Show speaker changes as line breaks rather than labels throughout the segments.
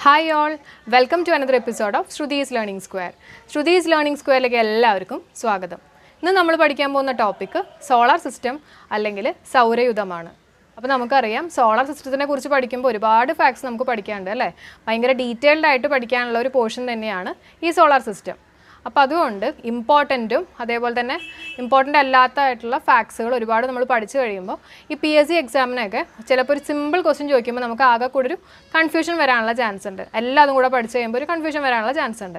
Hi all, welcome to another episode of Shrudi's Learning Square. Shrudi's Learning Squareലേക്ക് എല്ലാവർക്കും സ്വാഗതം. ഇന്ന് നമ്മൾ പഠിക്കാൻ പോകുന്ന ടോപ്പിക് സോളാർ സിസ്റ്റം അല്ലെങ്കിൽ സൗരയൂഥമാണ്. അപ്പോൾ നമുക്കറിയാം സോളാർ സിസ്റ്റത്തിനെ കുറിച്ച് പഠിക്കുമ്പോൾ ഒരുപാട് ഫാക്ട്സ് നമുക്ക് പഠിക്കാനുണ്ട് അല്ലേ? ഭയങ്കര ഡീറ്റെയിൽഡ് ആയിട്ട് പഠിക്കാനുള്ള ഒരു പോർഷൻ തന്നെയാണ് ഈ സോളാർ സിസ്റ്റം. അപ്പോൾ അതുകൊണ്ട് ഇമ്പോർട്ടൻറ്റും അതേപോലെ തന്നെ ഇമ്പോർട്ടൻ്റ് അല്ലാത്തതായിട്ടുള്ള ഫാക്ട്സുകൾ ഒരുപാട് നമ്മൾ പഠിച്ചു കഴിയുമ്പോൾ ഈ PSC എക്സാമിനൊക്കെ ചിലപ്പോൾ ഒരു സിമ്പിൾ ക്വസ്റ്റ്യൻ ചോദിക്കുമ്പോൾ നമുക്ക് ആകെ കൂടെ ഒരു കൺഫ്യൂഷൻ വരാനുള്ള ചാൻസ് ഉണ്ട്. എല്ലാതും കൂടെ പഠിച്ചു കഴിയുമ്പോൾ ഒരു കൺഫ്യൂഷൻ വരാനുള്ള ചാൻസ് ഉണ്ട്.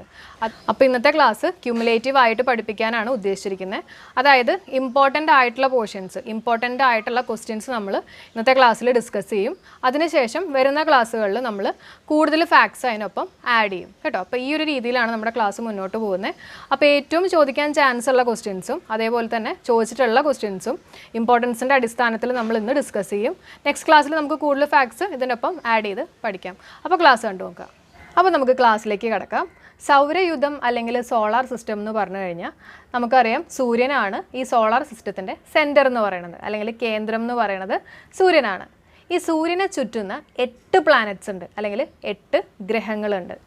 അപ്പോൾ ഇന്നത്തെ ക്ലാസ് ക്യുമുലേറ്റീവ് ആയിട്ട് പഠിപ്പിക്കാനാണ് ഉദ്ദേശിച്ചിരിക്കുന്നത്. അതായത് ഇമ്പോർട്ടൻ്റ് ആയിട്ടുള്ള പോർഷൻസ്, ഇമ്പോർട്ടൻ്റ് ആയിട്ടുള്ള ക്വസ്റ്റ്യൻസ് നമ്മൾ ഇന്നത്തെ ക്ലാസ്സിൽ ഡിസ്കസ് ചെയ്യും. അതിനുശേഷം വരുന്ന ക്ലാസ്സുകളിൽ നമ്മൾ കൂടുതൽ ഫാക്ട്സ് അതിനൊപ്പം ആഡ് ചെയ്യും കേട്ടോ. അപ്പോൾ ഈ ഒരു രീതിയിലാണ് നമ്മുടെ ക്ലാസ് മുന്നോട്ട് പോകുന്നത്. അപ്പോൾ ഏറ്റവും ചോദിക്കാൻ ചാൻസ് ഉള്ള ക്വസ്റ്റ്യൻസും അതേപോലെ തന്നെ ചോദിച്ചിട്ടുള്ള ക്വസ്റ്റ്യൻസും ഇമ്പോർട്ടൻസിൻ്റെ അടിസ്ഥാനത്തിൽ നമ്മൾ ഇന്ന് ഡിസ്കസ് ചെയ്യും. നെക്സ്റ്റ് ക്ലാസ്സിൽ നമുക്ക് കൂടുതൽ ഫാക്ട്സ് ഇതിനൊപ്പം ആഡ് ചെയ്ത് പഠിക്കാം. അപ്പോൾ ക്ലാസ് കണ്ടു നോക്കാം. അപ്പോൾ നമുക്ക് ക്ലാസ്സിലേക്ക് കിടക്കാം. സൗരയൂഥം അല്ലെങ്കിൽ സോളാർ സിസ്റ്റം എന്ന് പറഞ്ഞു കഴിഞ്ഞാൽ നമുക്കറിയാം സൂര്യനാണ് ഈ സോളാർ സിസ്റ്റത്തിൻ്റെ സെൻറ്റർ എന്ന് പറയുന്നത്, അല്ലെങ്കിൽ കേന്ദ്രം എന്ന് പറയുന്നത് സൂര്യനാണ്. ഈ സൂര്യനെ ചുറ്റുന്ന 8 പ്ലാനറ്റ്സ് ഉണ്ട്, അല്ലെങ്കിൽ 8 ഗ്രഹങ്ങളുണ്ട്.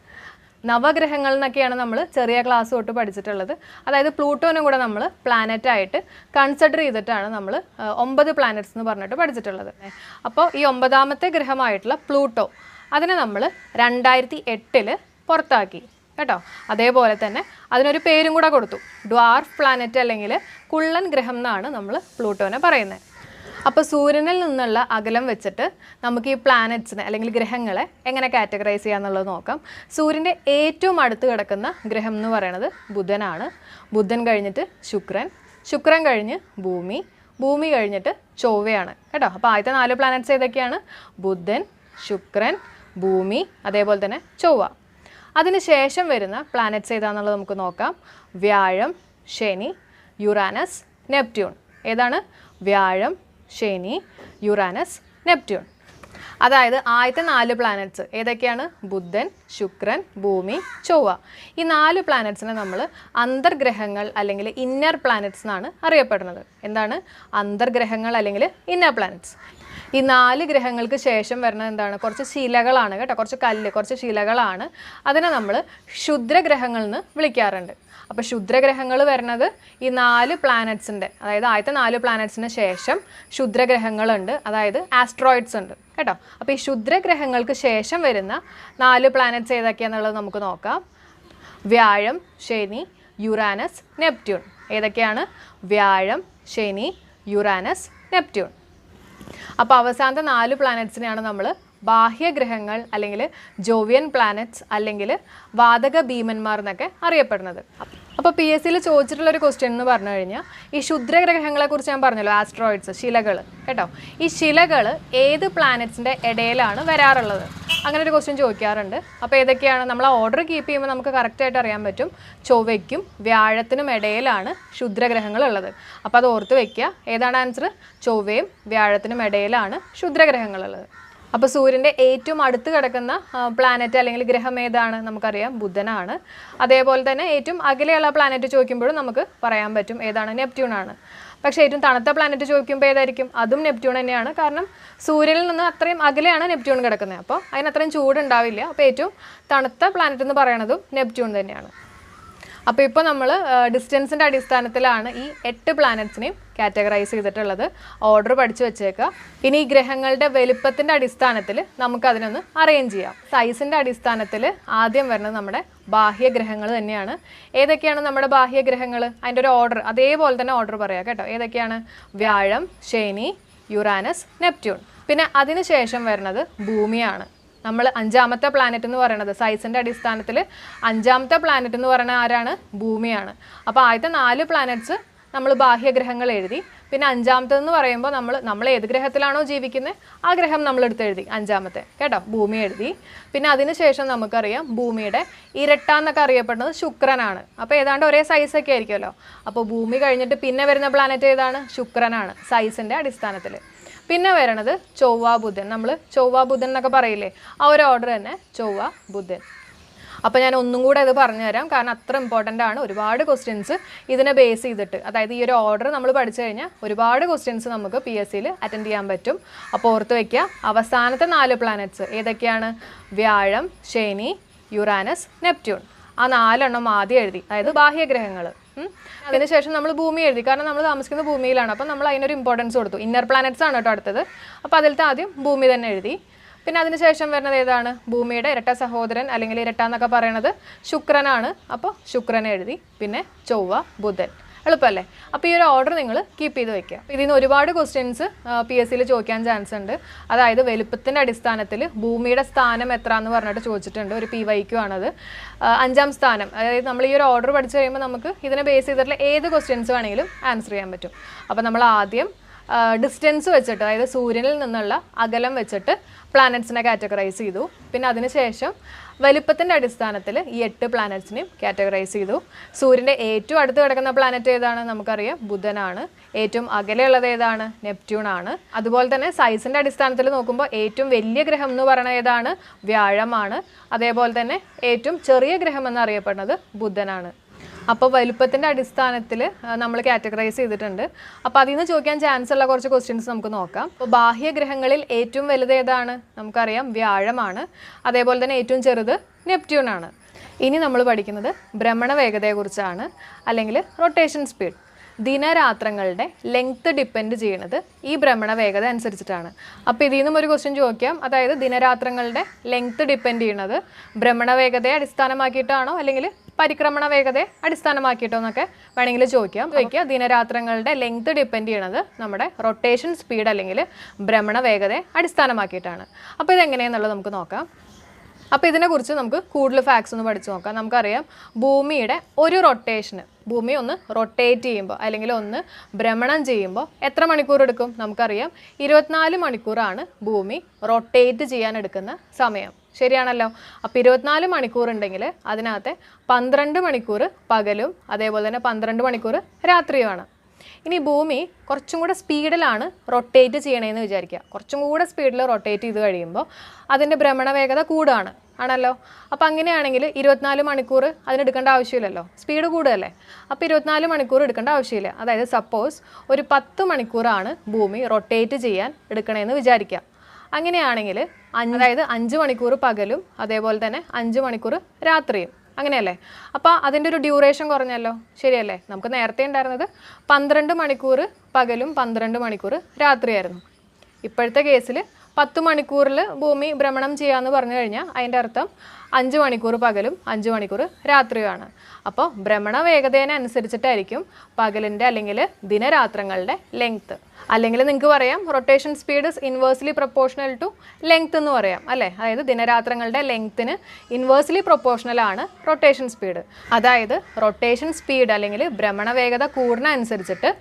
നവഗ്രഹങ്ങൾ എന്നൊക്കെയാണ് നമ്മൾ ചെറിയ ക്ലാസ് തൊട്ട് പഠിച്ചിട്ടുള്ളത്. അതായത് പ്ലൂട്ടോനും കൂടെ നമ്മൾ പ്ലാനറ്റായിട്ട് കൺസിഡർ ചെയ്തിട്ടാണ് നമ്മൾ 9 പ്ലാനറ്റ്സ് എന്ന് പറഞ്ഞിട്ട് പഠിച്ചിട്ടുള്ളത്. അപ്പോൾ ഈ 9ാമത്തെ ഗ്രഹമായിട്ടുള്ള പ്ലൂട്ടോ അതിനെ നമ്മൾ 2008 പുറത്താക്കി കേട്ടോ. അതേപോലെ തന്നെ അതിനൊരു പേരും കൂടെ കൊടുത്തു, ഡ്വാർഫ് പ്ലാനറ്റ് അല്ലെങ്കിൽ കുള്ളൻ ഗ്രഹം എന്നാണ് നമ്മൾ പ്ലൂട്ടോനെ പറയുന്നത്. അപ്പോൾ സൂര്യനിൽ നിന്നുള്ള അകലം വെച്ചിട്ട് നമുക്ക് ഈ പ്ലാനറ്റ്സിനെ അല്ലെങ്കിൽ ഗ്രഹങ്ങളെ എങ്ങനെ കാറ്റഗറൈസ് ചെയ്യാന്നുള്ളത് നോക്കാം. സൂര്യൻ്റെ ഏറ്റവും അടുത്ത് കിടക്കുന്ന ഗ്രഹം എന്ന് പറയുന്നത് ബുധനാണ്. ബുധൻ കഴിഞ്ഞിട്ട് ശുക്രൻ, ശുക്രൻ കഴിഞ്ഞ് ഭൂമി, ഭൂമി കഴിഞ്ഞിട്ട് ചൊവ്വയാണ് കേട്ടോ. അപ്പോൾ ആദ്യത്തെ 4 പ്ലാനറ്റ്സ് ഏതൊക്കെയാണ്? ബുധൻ, ശുക്രൻ, ഭൂമി, അതേപോലെ തന്നെ ചൊവ്വ. അതിന് ശേഷം വരുന്ന പ്ലാനറ്റ്സ് ഏതാണെന്നുള്ളത് നമുക്ക് നോക്കാം. വ്യാഴം, ശനി, യുറാനസ്, നെപ്റ്റ്യൂൺ. ഏതാണ്? വ്യാഴം, ശനി, യുറാനസ്, നെപ്റ്റ്യൂൺ. അതായത് ആദ്യത്തെ 4 പ്ലാനറ്റ്സ് ഏതൊക്കെയാണ്? ബുധൻ, ശുക്രൻ, ഭൂമി, ചൊവ്വ. ഈ 4 പ്ലാനറ്റ്സിനെ നമ്മൾ അന്തർഗ്രഹങ്ങൾ അല്ലെങ്കിൽ ഇന്നർ പ്ലാനറ്റ്സ് എന്നാണ് അറിയപ്പെടുന്നത്. എന്താണ്? അന്തർഗ്രഹങ്ങൾ അല്ലെങ്കിൽ ഇന്നർ പ്ലാനറ്റ്സ്. ഈ 4 ഗ്രഹങ്ങൾക്ക് ശേഷം വരുന്നത് എന്താണ്? കുറച്ച് ശിലകളാണ് കേട്ടോ, കുറച്ച് കല്ല്, കുറച്ച് ശിലകളാണ്. അതിനെ നമ്മൾ ക്ഷുദ്രഗ്രഹങ്ങൾ എന്ന് വിളിക്കാറുണ്ട്. അപ്പോൾ ക്ഷുദ്രഗ്രഹങ്ങൾ വരുന്നത് ഈ 4 പ്ലാനറ്റ്സിൻ്റെ, അതായത് ആദ്യത്തെ 4 പ്ലാനറ്റ്സിന് ശേഷം ക്ഷുദ്രഗ്രഹങ്ങളുണ്ട്, അതായത് ആസ്ട്രോയിഡ്സ് ഉണ്ട് കേട്ടോ. അപ്പോൾ ഈ ക്ഷുദ്രഗ്രഹങ്ങൾക്ക് ശേഷം വരുന്ന 4 പ്ലാനറ്റ്സ് ഏതൊക്കെയാണെന്നുള്ളത് നമുക്ക് നോക്കാം. വ്യാഴം, ശനി, യുറാനസ്, നെപ്റ്റ്യൂൺ. ഏതൊക്കെയാണ്? വ്യാഴം, ശനി, യുറാനസ്, നെപ്റ്റ്യൂൺ. അപ്പോൾ അവസാനത്തെ 4 പ്ലാനറ്റ്സിനെയാണ് നമ്മൾ ബാഹ്യഗ്രഹങ്ങൾ അല്ലെങ്കിൽ ജോവിയൻ പ്ലാനറ്റ്സ് അല്ലെങ്കിൽ വാതക ഭീമന്മാർ എന്നൊക്കെ അറിയപ്പെടുന്നത്. അപ്പോൾ PSCയിൽ ചോദിച്ചിട്ടുള്ളൊരു ക്വസ്റ്റ്യൻ എന്ന് പറഞ്ഞു കഴിഞ്ഞാൽ ഈ ക്ഷുദ്രഗ്രഹങ്ങളെക്കുറിച്ച് ഞാൻ പറഞ്ഞല്ലോ, ആസ്ട്രോയിഡ്സ്, ശിലകൾ കേട്ടോ. ഈ ശിലകൾ ഏത് പ്ലാനറ്റ്സിൻ്റെ ഇടയിലാണ് വരാറുള്ളത്? അങ്ങനെ ഒരു ക്വസ്റ്റ്യൻ ചോദിക്കാറുണ്ട്. അപ്പോൾ ഏതൊക്കെയാണ്? നമ്മൾ ആ ഓർഡർ കീപ്പ് ചെയ്യുമ്പോൾ നമുക്ക് കറക്റ്റായിട്ട് അറിയാൻ പറ്റും. ചൊവ്വയ്ക്കും വ്യാഴത്തിനും ഇടയിലാണ് ക്ഷുദ്രഗ്രഹങ്ങൾ ഉള്ളത്. അപ്പോൾ അത് ഓർത്ത് വയ്ക്കുക. ഏതാണ് ആൻസർ? ചൊവ്വയും വ്യാഴത്തിനും ഇടയിലാണ് ക്ഷുദ്രഗ്രഹങ്ങളുള്ളത്. അപ്പോൾ സൂര്യൻ്റെ ഏറ്റവും അടുത്ത് കിടക്കുന്ന പ്ലാനറ്റ് അല്ലെങ്കിൽ ഗ്രഹം ഏതാണ്? നമുക്കറിയാം ബുധനാണ്. അതേപോലെ തന്നെ ഏറ്റവും അകലെയുള്ള പ്ലാനറ്റ് ചോദിക്കുമ്പോഴും നമുക്ക് പറയാൻ പറ്റും ഏതാണ്? നെപ്റ്റ്യൂൺ ആണ്. പക്ഷേ ഏറ്റവും തണുത്ത പ്ലാനറ്റ് ചോദിക്കുമ്പോൾ ഏതായിരിക്കും? അതും നെപ്റ്റ്യൂൺ തന്നെയാണ്. കാരണം സൂര്യനിൽ നിന്ന് അത്രയും അകലെയാണ് നെപ്റ്റ്യൂൺ കിടക്കുന്നത്. അപ്പോൾ അതിനത്രയും ചൂടുണ്ടാവില്ല. അപ്പോൾ ഏറ്റവും തണുത്ത പ്ലാനറ്റ് എന്ന് പറയുന്നതും നെപ്റ്റ്യൂൺ തന്നെയാണ്. അപ്പോൾ ഇപ്പോൾ നമ്മൾ ഡിസ്റ്റൻസിൻ്റെ അടിസ്ഥാനത്തിലാണ് ഈ 8 പ്ലാനറ്റ്സിനെയും കാറ്റഗറൈസ് ചെയ്തിട്ടുള്ളത്. ഓർഡർ പഠിച്ചു വെച്ചേക്കുക. ഇനി ഈ ഗ്രഹങ്ങളുടെ വലുപ്പത്തിൻ്റെ അടിസ്ഥാനത്തിൽ നമുക്കതിനൊന്ന് അറേഞ്ച് ചെയ്യാം. സൈസിൻ്റെ അടിസ്ഥാനത്തിൽ ആദ്യം വരുന്നത് നമ്മുടെ ബാഹ്യഗ്രഹങ്ങൾ തന്നെയാണ്. ഏതൊക്കെയാണ് നമ്മുടെ ബാഹ്യഗ്രഹങ്ങൾ? അതിൻ്റെ ഒരു ഓർഡർ അതേപോലെ തന്നെ ഓർഡർ പറയാം കേട്ടോ. ഏതൊക്കെയാണ്? വ്യാഴം, ശനി, യുറാനസ്, നെപ്റ്റ്യൂൺ. പിന്നെ അതിന് ശേഷം വരുന്നത് ഭൂമിയാണ്. നമ്മൾ 5ാമത്തെ പ്ലാനറ്റ് എന്ന് പറയുന്നത് സൈസിൻ്റെ അടിസ്ഥാനത്തിൽ 5ാമത്തെ പ്ലാനറ്റ് എന്ന് പറയുന്നത് ആരാണ്? ഭൂമിയാണ്. അപ്പോൾ ആദ്യത്തെ 4 പ്ലാനറ്റ്സ് നമ്മൾ ബാഹ്യഗ്രഹങ്ങൾ എഴുതി. പിന്നെ 5ാമത്തെന്ന് പറയുമ്പോൾ നമ്മൾ ഏത് ഗ്രഹത്തിലാണോ ജീവിക്കുന്നത് ആ ഗ്രഹം നമ്മളെടുത്ത് എഴുതി 5ാമത്തെ കേട്ടോ, ഭൂമി എഴുതി. പിന്നെ അതിന് ശേഷം നമുക്കറിയാം ഭൂമിയുടെ ഇരട്ടാന്നൊക്കെ അറിയപ്പെടുന്നത് ശുക്രനാണ്. അപ്പോൾ ഏതാണ്ട് ഒരേ സൈസൊക്കെ ആയിരിക്കുമല്ലോ. അപ്പോൾ ഭൂമി കഴിഞ്ഞിട്ട് പിന്നെ വരുന്ന പ്ലാനറ്റ് ഏതാണ്? ശുക്രനാണ് സൈസിൻ്റെ അടിസ്ഥാനത്തിൽ. പിന്നെ വരണത് ചൊവ്വ, ബുധൻ. നമ്മൾ ചൊവ്വ, ബുധൻ എന്നൊക്കെ പറയില്ലേ, ആ ഒരു ഓർഡർ തന്നെ ചൊവ്വ, ബുധൻ. അപ്പോൾ ഞാൻ ഒന്നും കൂടെ അത് പറഞ്ഞുതരാം, കാരണം അത്ര ഇമ്പോർട്ടൻ്റ് ആണ്. ഒരുപാട് ക്വസ്റ്റ്യൻസ് ഇതിനെ ബേസ് ചെയ്തിട്ട്, അതായത് ഈ ഒരു ഓർഡർ നമ്മൾ പഠിച്ചു കഴിഞ്ഞാൽ ഒരുപാട് ക്വസ്റ്റ്യൻസ് നമുക്ക് PSCയിൽ അറ്റൻഡ് ചെയ്യാൻ പറ്റും. അപ്പോൾ ഓർത്ത് വയ്ക്കുക, അവസാനത്തെ 4 പ്ലാനറ്റ്സ് ഏതൊക്കെയാണ്? വ്യാഴം, ശനി, യുറാനസ്, നെപ്റ്റ്യൂൺ. ആ 4 എണ്ണം ആദ്യം എഴുതി, അതായത് ബാഹ്യഗ്രഹങ്ങൾ. അതിനുശേഷം നമ്മൾ ഭൂമി എഴുതി, കാരണം നമ്മൾ താമസിക്കുന്ന ഭൂമിയിലാണ്. അപ്പം നമ്മൾ അതിനൊരു ഇമ്പോർട്ടൻസ് കൊടുത്തു. ഇന്നർ പ്ലാനറ്റ്സ് ആണ് കേട്ടോ അടുത്തത്. അപ്പോൾ അതിലത്തെ ആദ്യം ഭൂമി തന്നെ എഴുതി. പിന്നെ അതിനുശേഷം വരുന്നത് ഏതാണ്? ഭൂമിയുടെ ഇരട്ട സഹോദരൻ അല്ലെങ്കിൽ ഇരട്ട എന്നൊക്കെ പറയണത് ശുക്രനാണ്. അപ്പോൾ ശുക്രനെ എഴുതി. പിന്നെ ചൊവ്വ, ബുധൻ. എളുപ്പമല്ലേ? അപ്പോൾ ഈ ഒരു ഓർഡർ നിങ്ങൾ കീപ്പ് ചെയ്ത് വെക്കുക. ഇതിൽ നിന്ന് ഒരുപാട് ക്വസ്റ്റ്യൻസ് PSCയിൽ ചോദിക്കാൻ ചാൻസ് ഉണ്ട്. അതായത് വലുപ്പത്തിൻ്റെ അടിസ്ഥാനത്തിൽ ഭൂമിയുടെ സ്ഥാനം എത്ര എന്ന് പറഞ്ഞിട്ട് ചോദിച്ചിട്ടുണ്ട്. ഒരു PYQ ആണത്. 5ാം സ്ഥാനം. അതായത് നമ്മൾ ഈ ഒരു ഓർഡർ പഠിച്ചു കഴിയുമ്പോൾ നമുക്ക് ഇതിനെ ബേസ് ചെയ്തിട്ടുള്ള ഏത് ക്വസ്റ്റ്യൻസ് വേണമെങ്കിലും ആൻസർ ചെയ്യാൻ പറ്റും. അപ്പോൾ നമ്മൾ ആദ്യം ഡിസ്റ്റൻസ് വെച്ചിട്ട്, അതായത് സൂര്യനിൽ നിന്നുള്ള അകലം വെച്ചിട്ട് പ്ലാനറ്റ്സിനെ കാറ്റഗറൈസ് ചെയ്തു. പിന്നെ അതിനുശേഷം വലിപ്പത്തിൻ്റെ അടിസ്ഥാനത്തിൽ ഈ 8 പ്ലാനറ്റ്സിനെയും കാറ്റഗറൈസ് ചെയ്തു. സൂര്യൻ്റെ ഏറ്റവും അടുത്ത് കിടക്കുന്ന പ്ലാനറ്റ് ഏതാണ്? നമുക്കറിയാം, ബുധനാണ്. ഏറ്റവും അകലെയുള്ളത് ഏതാണ്? നെപ്റ്റ്യൂൺ ആണ്. അതുപോലെ തന്നെ സൈസിൻ്റെ അടിസ്ഥാനത്തിൽ നോക്കുമ്പോൾ ഏറ്റവും വലിയ ഗ്രഹം എന്ന് പറയുന്നത് ഏതാണ്? വ്യാഴമാണ്. അതേപോലെ തന്നെ ഏറ്റവും ചെറിയ ഗ്രഹം എന്നറിയപ്പെടുന്നത് ബുധനാണ്. അപ്പോൾ വലുപ്പത്തിൻ്റെ അടിസ്ഥാനത്തിൽ നമ്മൾ കാറ്റഗറൈസ് ചെയ്തിട്ടുണ്ട്. അപ്പോൾ അതിൽ നിന്ന് ചോദിക്കാൻ ചാൻസ് ഉള്ള കുറച്ച് ക്വസ്റ്റ്യൻസ് നമുക്ക് നോക്കാം. അപ്പോൾ ബാഹ്യഗ്രഹങ്ങളിൽ ഏറ്റവും വലുത് ഏതാണ്? നമുക്കറിയാം, വ്യാഴമാണ്. അതേപോലെ തന്നെ ഏറ്റവും ചെറുത് നെപ്റ്റ്യൂൺ ആണ്. ഇനി നമ്മൾ പഠിക്കുന്നത് ഭ്രമണ വേഗതയെക്കുറിച്ചാണ്, അല്ലെങ്കിൽ റൊട്ടേഷൻ സ്പീഡ്. ദിനരാത്രങ്ങളുടെ ലെങ്ത്ത് ഡിപ്പെൻഡ് ചെയ്യുന്നത് ഈ ഭ്രമണ വേഗത അനുസരിച്ചിട്ടാണ്. അപ്പോൾ ഇതിൽ നിന്നും ഒരു ക്വസ്റ്റ്യൻ ചോദിക്കാം, അതായത് ദിനരാത്രങ്ങളുടെ ലെങ്ത്ത് ഡിപ്പെൻഡ് ചെയ്യുന്നത് ഭ്രമണ വേഗതയെ അടിസ്ഥാനമാക്കിയിട്ടാണോ അല്ലെങ്കിൽ പരിക്രമണ വേഗതയെ അടിസ്ഥാനമാക്കിയിട്ടോ എന്നൊക്കെ വേണമെങ്കിൽ ചോദിക്കാം. ദിനരാത്രങ്ങളുടെ ലെങ്ത്ത് ഡിപ്പെൻഡ് ചെയ്യണത് നമ്മുടെ റൊട്ടേഷൻ സ്പീഡ് അല്ലെങ്കിൽ ഭ്രമണ വേഗതയെ അടിസ്ഥാനമാക്കിയിട്ടാണ്. അപ്പോൾ ഇതെങ്ങനെയാണെന്നുള്ളത് നമുക്ക് നോക്കാം. അപ്പോൾ ഇതിനെക്കുറിച്ച് നമുക്ക് കൂടുതൽ ഫാക്ട്സ് ഒന്ന് പഠിച്ചു നോക്കാം. നമുക്കറിയാം, ഭൂമിയുടെ ഒരു റൊട്ടേഷന്, ഭൂമി ഒന്ന് റൊട്ടേറ്റ് ചെയ്യുമ്പോൾ അല്ലെങ്കിൽ ഒന്ന് ഭ്രമണം ചെയ്യുമ്പോൾ എത്ര മണിക്കൂർ എടുക്കും? നമുക്കറിയാം, 24 മണിക്കൂറാണ് ഭൂമി റൊട്ടേറ്റ് ചെയ്യാൻ എടുക്കുന്ന സമയം. ശരിയാണല്ലോ? അപ്പോൾ 24 മണിക്കൂർ ഉണ്ടെങ്കിൽ അതിനകത്തെ 12 മണിക്കൂർ പകലും അതേപോലെ തന്നെ 12 മണിക്കൂർ രാത്രിയുമാണ്. ഇനി ഭൂമി കുറച്ചും കൂടെ സ്പീഡിലാണ് റൊട്ടേറ്റ് ചെയ്യണേന്ന് വിചാരിക്കുക. കുറച്ചും കൂടെ സ്പീഡിൽ റൊട്ടേറ്റ് ചെയ്ത് കഴിയുമ്പോൾ അതിൻ്റെ ഭ്രമണ വേഗത കൂടുകയാണ്, ആണല്ലോ. അപ്പോൾ അങ്ങനെയാണെങ്കിൽ 24 മണിക്കൂർ അതിനെടുക്കേണ്ട ആവശ്യമില്ലല്ലോ, സ്പീഡ് കൂടുകയല്ലേ. അപ്പോൾ 24 മണിക്കൂർ എടുക്കേണ്ട ആവശ്യമില്ല. അതായത് സപ്പോസ് ഒരു 10 മണിക്കൂറാണ് ഭൂമി റൊട്ടേറ്റ് ചെയ്യാൻ എടുക്കണേന്ന് വിചാരിക്കുക. അങ്ങനെയാണെങ്കിൽ അതായത് 5 മണിക്കൂർ പകലും അതേപോലെ തന്നെ 5 മണിക്കൂർ രാത്രിയും, അങ്ങനെയല്ലേ. അപ്പോൾ അതിൻ്റെ ഒരു ഡ്യൂറേഷൻ കുറഞ്ഞല്ലോ, ശരിയല്ലേ? നമുക്ക് നേരത്തെ ഉണ്ടായിരുന്നത് 12 മണിക്കൂർ പകലും 12 മണിക്കൂർ രാത്രിയായിരുന്നു. ഇപ്പോഴത്തെ കേസിൽ 10 മണിക്കൂറിൽ ഭൂമി ഭ്രമണം ചെയ്യാമെന്ന് പറഞ്ഞു കഴിഞ്ഞാൽ അതിൻ്റെ അർത്ഥം 5 മണിക്കൂർ പകലും 5 മണിക്കൂർ രാത്രിയുമാണ്. അപ്പോൾ ഭ്രമണ വേഗതേനെ അനുസരിച്ചിട്ടായിരിക്കും പകലിൻ്റെ അല്ലെങ്കിൽ ദിനരാത്രങ്ങളുടെ ലെങ്ത്ത്. അല്ലെങ്കിൽ നിങ്ങൾക്ക് പറയാം, rotation speed is inversely proportional to length എന്ന് പറയാം, അല്ലേ? അതായത് ദിനരാത്രങ്ങളുടെ ലെങ്ത്തിന് ഇൻവേഴ്സ്ലി പ്രൊപ്പോർഷണൽ ആണ് റൊട്ടേഷൻ സ്പീഡ്. അതായത് റൊട്ടേഷൻ സ്പീഡ് അല്ലെങ്കിൽ ഭ്രമണ വേഗത കൂടുന്ന അനുസരിച്ചിട്ട്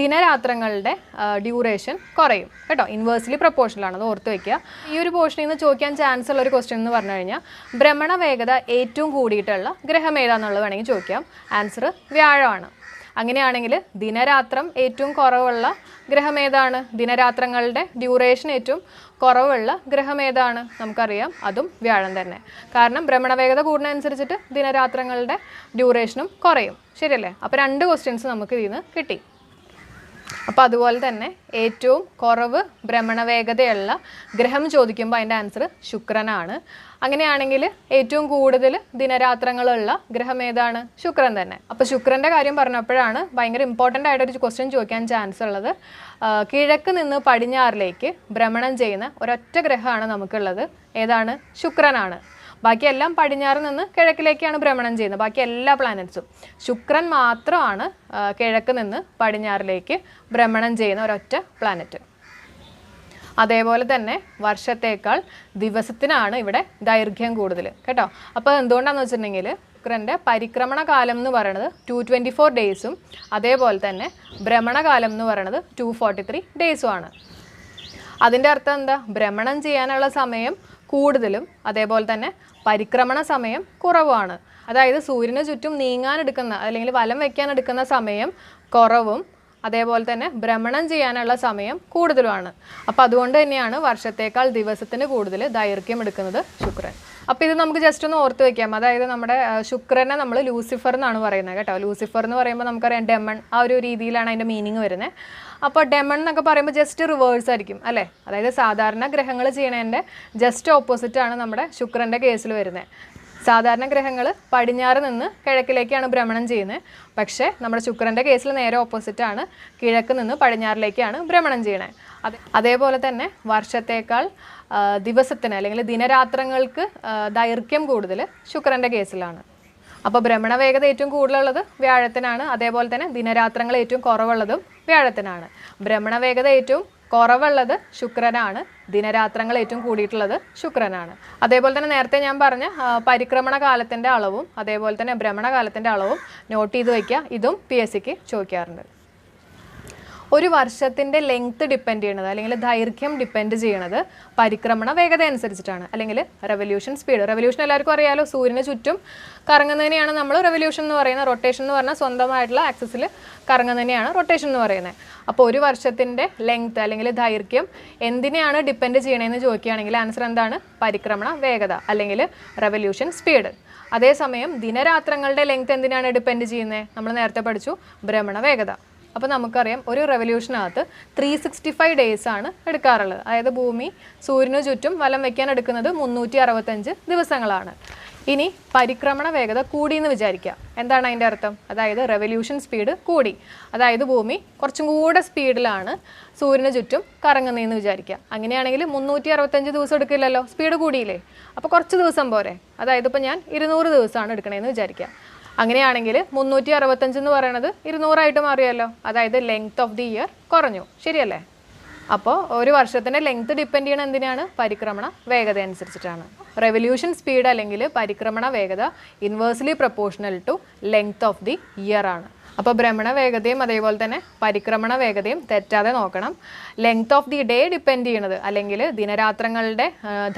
ദിനരാത്രങ്ങളുടെ ഡ്യൂറേഷൻ കുറയും കേട്ടോ. ഇൻവേഴ്സ്ലി പ്രൊപ്പോർഷണൽ ആണ്, അത് ഓർത്ത് വയ്ക്കുക. ഈ ഒരു പോർഷനിൽ നിന്ന് ചോദിക്കാൻ ചാൻസ് ഉള്ള ഒരു ക്വസ്റ്റ്യൻ എന്ന് പറഞ്ഞു കഴിഞ്ഞാൽ, ഭ്രമണ വേഗത ഏറ്റവും കൂടിയിട്ടുള്ള ഗ്രഹം ഏതാണെന്നുള്ളത് വേണമെങ്കിൽ ചോദിക്കാം. ആൻസർ വ്യാഴമാണ്. അങ്ങനെയാണെങ്കിൽ ദിനരാത്രം ഏറ്റവും കുറവുള്ള ഗ്രഹം ഏതാണ്? ദിനരാത്രങ്ങളുടെ ഡ്യൂറേഷൻ ഏറ്റവും കുറവുള്ള ഗ്രഹം ഏതാണ്? നമുക്കറിയാം, അതും വ്യാഴം തന്നെ. കാരണം ഭ്രമണവേഗത കൂടുന്നതനുസരിച്ചിട്ട് ദിനരാത്രങ്ങളുടെ ഡ്യൂറേഷനും കുറയും, ശരിയല്ലേ? അപ്പോൾ 2 ക്വസ്റ്റ്യൻസ് നമുക്ക് ഇതിൽ നിന്ന് കിട്ടി. അപ്പോൾ അതുപോലെ തന്നെ ഏറ്റവും കുറവ് ഭ്രമണവേഗതയുള്ള ഗ്രഹം ചോദിക്കുമ്പോൾ അതിൻ്റെ ആൻസർ ശുക്രനാണ്. അങ്ങനെയാണെങ്കിൽ ഏറ്റവും കൂടുതൽ ദിനരാത്രങ്ങളുള്ള ഗ്രഹം ഏതാണ്? ശുക്രൻ തന്നെ. അപ്പോൾ ശുക്രൻ്റെ കാര്യം പറഞ്ഞപ്പോഴാണ് ഭയങ്കര ഇമ്പോർട്ടൻ്റ് ആയിട്ടൊരു ക്വസ്റ്റ്യൻ ചോദിക്കാൻ ചാൻസ് ഉള്ളത്. കിഴക്ക് നിന്ന് പടിഞ്ഞാറിലേക്ക് ഭ്രമണം ചെയ്യുന്ന ഒരൊറ്റ ഗ്രഹമാണ് നമുക്കുള്ളത്. ഏതാണ്? ശുക്രനാണ്. ബാക്കിയെല്ലാം പടിഞ്ഞാറ് നിന്ന് കിഴക്കിലേക്കാണ് ഭ്രമണം ചെയ്യുന്നത്, ബാക്കി എല്ലാ പ്ലാനറ്റ്സും. ശുക്രൻ മാത്രമാണ് കിഴക്ക് നിന്ന് പടിഞ്ഞാറിലേക്ക് ഭ്രമണം ചെയ്യുന്ന ഒരൊറ്റ പ്ലാനറ്റ്. അതേപോലെ തന്നെ വർഷത്തേക്കാൾ ദിവസത്തിനാണ് ഇവിടെ ദൈർഘ്യം കൂടുതൽ കേട്ടോ. അപ്പോൾ എന്തുകൊണ്ടാണെന്ന് വെച്ചിട്ടുണ്ടെങ്കിൽ ശുക്രൻ്റെ പരിക്രമണ കാലം എന്ന് പറയുന്നത് 224 ഡേയ്സും അതേപോലെ തന്നെ ഭ്രമണകാലം എന്ന് പറയുന്നത് 243 ഡേയ്സുമാണ്. അതിൻ്റെ അർത്ഥം എന്താ? ഭ്രമണം ചെയ്യാനുള്ള സമയം കൂടുതലും അതേപോലെ തന്നെ പരിക്രമണ സമയം കുറവാണ്. അതായത് സൂര്യന് ചുറ്റും നീങ്ങാനെടുക്കുന്ന അല്ലെങ്കിൽ വലം വയ്ക്കാനെടുക്കുന്ന സമയം കുറവും അതേപോലെ തന്നെ ഭ്രമണം ചെയ്യാനുള്ള സമയം കൂടുതലുമാണ്. അപ്പോൾ അതുകൊണ്ട് തന്നെയാണ് വർഷത്തേക്കാൾ ദിവസത്തിന് കൂടുതൽ ദൈർഘ്യം എടുക്കുന്നത് ശുക്രൻ. അപ്പോൾ ഇത് നമുക്ക് ജസ്റ്റ് ഒന്ന് ഓർത്ത് വയ്ക്കാം. അതായത് നമ്മുടെ ശുക്രനെ നമ്മൾ ലൂസിഫർ എന്നാണ് പറയുന്നത് കേട്ടോ. ലൂസിഫർ എന്ന് പറയുമ്പോൾ നമുക്കറിയാം ഡെമൺ, ആ ഒരു രീതിയിലാണ് അതിൻ്റെ മീനിങ് വരുന്നത്. അപ്പോൾ ഡെമൺ എന്നൊക്കെ പറയുമ്പോൾ ജസ്റ്റ് റിവേഴ്സ് ആയിരിക്കും അല്ലേ. അതായത് സാധാരണ ഗ്രഹങ്ങൾ ചെയ്യണതിൻ്റെ ജസ്റ്റ് ഓപ്പോസിറ്റാണ് നമ്മുടെ ശുക്രൻ്റെ കേസിൽ വരുന്നത്. സാധാരണ ഗ്രഹങ്ങൾ പടിഞ്ഞാറ് നിന്ന് കിഴക്കിലേക്കാണ് ഭ്രമണം ചെയ്യുന്നത്. പക്ഷേ നമ്മുടെ ശുക്രൻ്റെ കേസിൽ നേരെ ഓപ്പോസിറ്റാണ്, കിഴക്ക് നിന്ന് പടിഞ്ഞാറിലേക്കാണ് ഭ്രമണം ചെയ്യണത്. അതേപോലെ തന്നെ വർഷത്തേക്കാൾ ദിവസത്തിന് അല്ലെങ്കിൽ ദിനരാത്രങ്ങൾക്ക് ദൈർഘ്യം കൂടുതൽ ശുക്രൻ്റെ കേസിലാണ്. അപ്പോൾ ഭ്രമണ വേഗത ഏറ്റവും കൂടുതലുള്ളത് വ്യാഴത്തിനാണ്. അതേപോലെ തന്നെ ദിനരാത്രങ്ങൾ ഏറ്റവും കുറവുള്ളതും വ്യാഴത്തിനാണ്. ഭ്രമണ വേഗത ഏറ്റവും കുറവുള്ളത് ശുക്രനാണ്, ദിനരാത്രങ്ങൾ ഏറ്റവും കൂടിയിട്ടുള്ളത് ശുക്രനാണ്. അതേപോലെ തന്നെ നേരത്തെ ഞാൻ പറഞ്ഞ പരിക്രമണ കാലത്തിൻ്റെ അളവും അതേപോലെ തന്നെ ഭ്രമണ കാലത്തിൻ്റെ അളവും നോട്ട് ചെയ്ത് വയ്ക്കുക. ഇതും PSCക്ക് ചോദിക്കാറുണ്ട്. ഒരു വർഷത്തിൻ്റെ ലെങ്ത്ത് ഡിപ്പെൻഡ് ചെയ്യണത് അല്ലെങ്കിൽ ദൈർഘ്യം ഡിപ്പെൻഡ് ചെയ്യണത് പരിക്രമണ വേഗത അനുസരിച്ചിട്ടാണ്, അല്ലെങ്കിൽ റെവല്യൂഷൻ സ്പീഡ്. റെവല്യൂഷൻ എല്ലാവർക്കും അറിയാലോ, സൂര്യന് ചുറ്റും കറങ്ങുന്നതിനെയാണ് നമ്മൾ റെവല്യൂഷൻ എന്ന് പറയുന്നത്. റൊട്ടേഷൻ എന്ന് പറഞ്ഞാൽ സ്വന്തമായിട്ടുള്ള ആക്സിസിൽ കറങ്ങുന്നതിനെയാണ് റൊട്ടേഷൻ എന്ന് പറയുന്നത്. അപ്പോൾ ഒരു വർഷത്തിൻ്റെ ലെങ്ത്ത് അല്ലെങ്കിൽ ദൈർഘ്യം എന്തിനെയാണ് ഡിപ്പെൻഡ് ചെയ്യണമെന്ന് ചോദിക്കുകയാണെങ്കിൽ ആൻസർ എന്താണ്? പരിക്രമണ വേഗത അല്ലെങ്കിൽ റെവല്യൂഷൻ സ്പീഡ്. അതേസമയം ദിനരാത്രങ്ങളുടെ ലെങ്ത്ത് എന്തിനാണ് ഡിപ്പെൻഡ് ചെയ്യുന്നത്? നമ്മൾ നേരത്തെ പഠിച്ചു, ഭ്രമണ വേഗത. അപ്പോൾ നമുക്കറിയാം ഒരു റെവല്യൂഷനകത്ത് 365 ഡേയ്സ് ആണ് എടുക്കാറുള്ളത്. അതായത് ഭൂമി സൂര്യന് ചുറ്റും വലം വയ്ക്കാൻ എടുക്കുന്നത് 365 ദിവസങ്ങളാണ്. ഇനി പരിക്രമണ വേഗത കൂടി എന്ന് വിചാരിക്കുക. എന്താണ് അതിൻ്റെ അർത്ഥം? അതായത് റെവല്യൂഷൻ സ്പീഡ് കൂടി, അതായത് ഭൂമി കുറച്ചും കൂടെ സ്പീഡിലാണ് സൂര്യന് ചുറ്റും കറങ്ങുന്നതെന്ന് വിചാരിക്കുക. അങ്ങനെയാണെങ്കിൽ 365 ദിവസം എടുക്കില്ലല്ലോ, സ്പീഡ് കൂടിയില്ലേ. അപ്പോൾ കുറച്ച് ദിവസം പോരെ. അതായത് ഇപ്പോൾ ഞാൻ 200 ദിവസമാണ് എടുക്കണതെന്ന് വിചാരിക്കുക. അങ്ങനെയാണെങ്കിൽ 365 എന്ന് പറയുന്നത് 200 മാറിയല്ലോ. അതായത് ലെങ്ത് ഓഫ് ദി ഇയർ കുറഞ്ഞു, ശരിയല്ലേ? അപ്പോൾ ഒരു വർഷത്തിൻ്റെ ലെങ്ത് ഡിപ്പെൻഡ് ചെയ്യണത് എന്തിനാണ്? പരിക്രമണ വേഗത അനുസരിച്ചിട്ടാണ്. റെവല്യൂഷൻ സ്പീഡ് അല്ലെങ്കിൽ പരിക്രമണ വേഗത inversely proportional to length of the year ആണ്. അപ്പോൾ ഭ്രമണ വേഗതയും അതേപോലെ തന്നെ പരിക്രമണ വേഗതയും തെറ്റാതെ നോക്കണം. Length of the day depend ചെയ്യണത് അല്ലെങ്കിൽ ദിനരാത്രങ്ങളുടെ